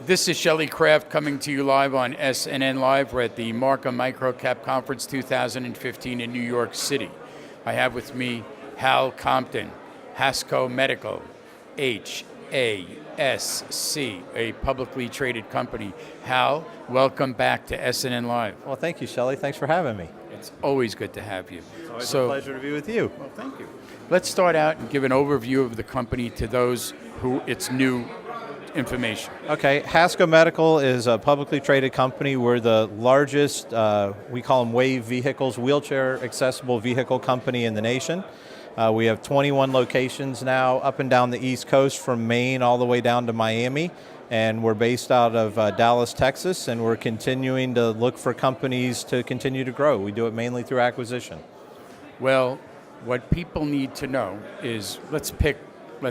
This is Shelley Kraft coming to you live on SNNLive. We're at the Marcum MicroCap Conference 2015 in New York City. I have with me Hal Compton, Hasco Medical, HASC, a publicly traded company. Hal, welcome back to SNNLive. Well, thank you, Shelley. Thanks for having me. It's always good to have you. It's always a pleasure to be with you. Well, thank you. Let's start out and give an overview of the company to those who it's new information. Okay, Hasco Medical is a publicly traded company. We're the largest, we call them WAVE vehicles, wheelchair accessible vehicle company in the nation. We have 21 locations now up and down the East Coast from Maine all the way down to Miami. And we're based out of Dallas, Texas, and we're continuing to look for companies to continue to grow. We do it mainly through acquisition. Well, what people need to know is, let's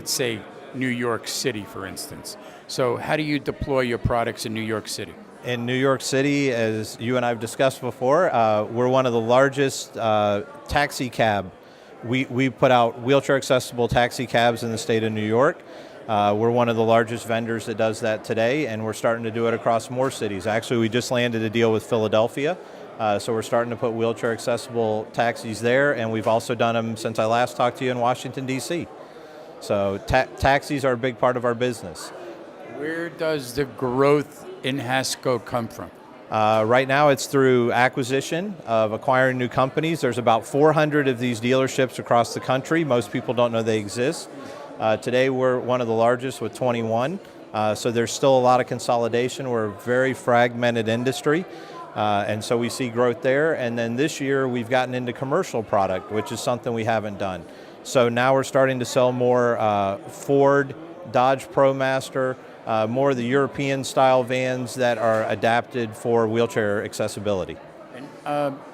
say, New York City, for instance. So how do you deploy your products in New York City? In New York City, as you and I have discussed before, we're one of the largest taxi cab. We put out wheelchair accessible taxi cabs in the state of New York. We're one of the largest vendors that does that today, and we're starting to do it across more cities. Actually, we just landed a deal with Philadelphia, so we're starting to put wheelchair accessible taxis there, and we've also done them since I last talked to you in Washington, D.C. So taxis are a big part of our business. Where does the growth in Hasco come from? Right now it's through acquisition of acquiring new companies. There's about 400 of these dealerships across the country. Most people don't know they exist. Today we're one of the largest with 21, so there's still a lot of consolidation. We're a very fragmented industry, and so we see growth there. And then this year we've gotten into commercial product, which is something we haven't done. So now we're starting to sell more Ford, Dodge ProMaster, more of the European style vans that are adapted for wheelchair accessibility. And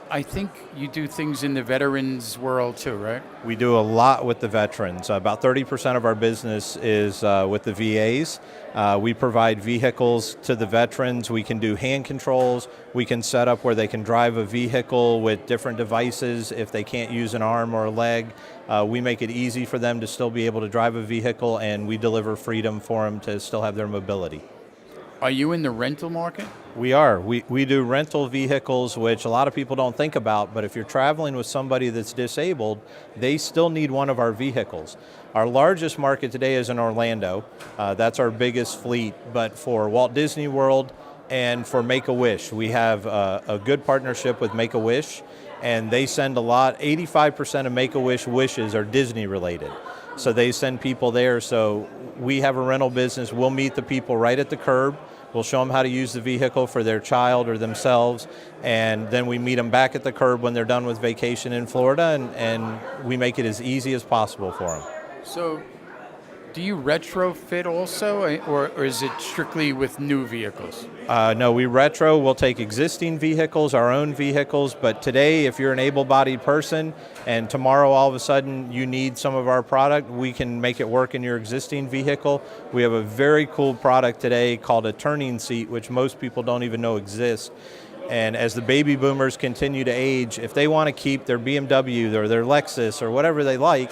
I think you do things in the veterans world too, right? We do a lot with the veterans. About 30% of our business is with the VAs. We provide vehicles to the veterans. We can do hand controls. We can set up where they can drive a vehicle with different devices if they can't use an arm or a leg. We make it easy for them to still be able to drive a vehicle, and we deliver freedom for them to still have their mobility. Are you in the rental market? We are. We do rental vehicles, which a lot of people don't think about, but if you're traveling with somebody that's disabled, they still need one of our vehicles. Our largest market today is in Orlando. That's our biggest fleet, but for Walt Disney World and for Make-A-Wish, we have a good partnership with Make-A-Wish, and they send a lot. 85% of Make-A-Wish wishes are Disney related. So they send people there. So we have a rental business. We'll meet the people right at the curb. We'll show them how to use the vehicle for their child or themselves, and then we meet them back at the curb when they're done with vacation in Florida, and we make it as easy as possible for them. So do you retrofit also, or is it strictly with new vehicles? No, we retro. We'll take existing vehicles, our own vehicles, but today if you're an able-bodied person and tomorrow all of a sudden you need some of our product, we can make it work in your existing vehicle. We have a very cool product today called a turning seat, which most people don't even know exists. And as the baby boomers continue to age, if they want to keep their BMW or their Lexus or whatever they like,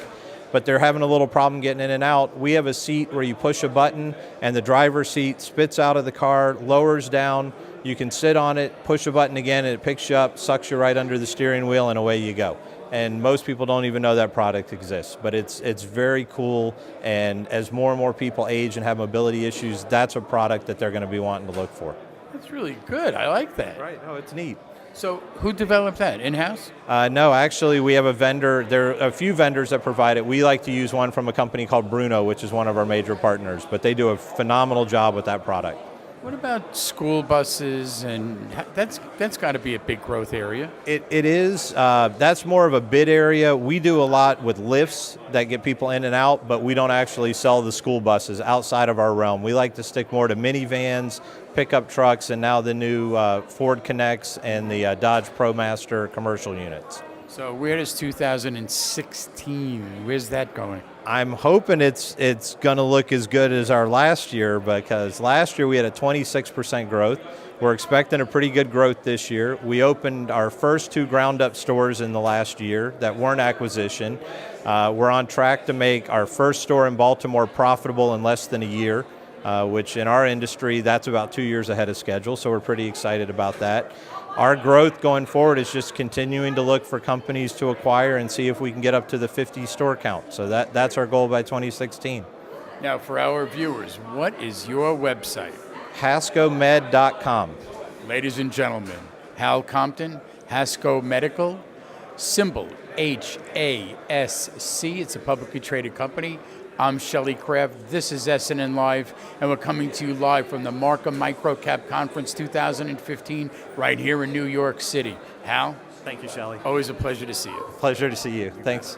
but they're having a little problem getting in and out, we have a seat where you push a button and the driver's seat spits out of the car, lowers down, you can sit on it, push a button again, and it picks you up, sucks you right under the steering wheel, and away you go. And most people don't even know that product exists, but it's very cool, and as more and more people age and have mobility issues, that's a product that they're going to be wanting to look for. That's really good. I like that. Right, no, it's neat. So who developed that? In-house? No, actually we have a vendor. There are a few vendors that provide it. We like to use one from a company called Bruno, which is one of our major partners, but they do a phenomenal job with that product. What about school buses? And that's got to be a big growth area. It is. That's more of a bid area. We do a lot with lifts that get people in and out, but we don't actually sell the school buses outside of our realm. We like to stick more to minivans, pickup trucks, and now the new Ford Connects and the Dodge ProMaster commercial units. So where does 2016, where's that going? I'm hoping it's going to look as good as our last year, because last year we had a 26% growth. We're expecting a pretty good growth this year. We opened our first 2 ground-up stores in the last year that weren't acquisition. We're on track to make our first store in Baltimore profitable in less than a year. which in our industry, that's about 2 years ahead of schedule, so we're pretty excited about that. Our growth going forward is just continuing to look for companies to acquire and see if we can get up to the 50 store count. So that's our goal by 2016. Now, for our viewers, what is your website? HascoMed.com. Ladies and gentlemen, Hal Compton, Hasco Medical, symbol HASC. It's a publicly traded company. I'm Shelley Kraft. This is SNN Live, and we're coming to you live from the Marcum MicroCap Conference 2015 right here in New York City. Hal? Thank you, Shelley. Always a pleasure to see you. Pleasure to see you. Thanks.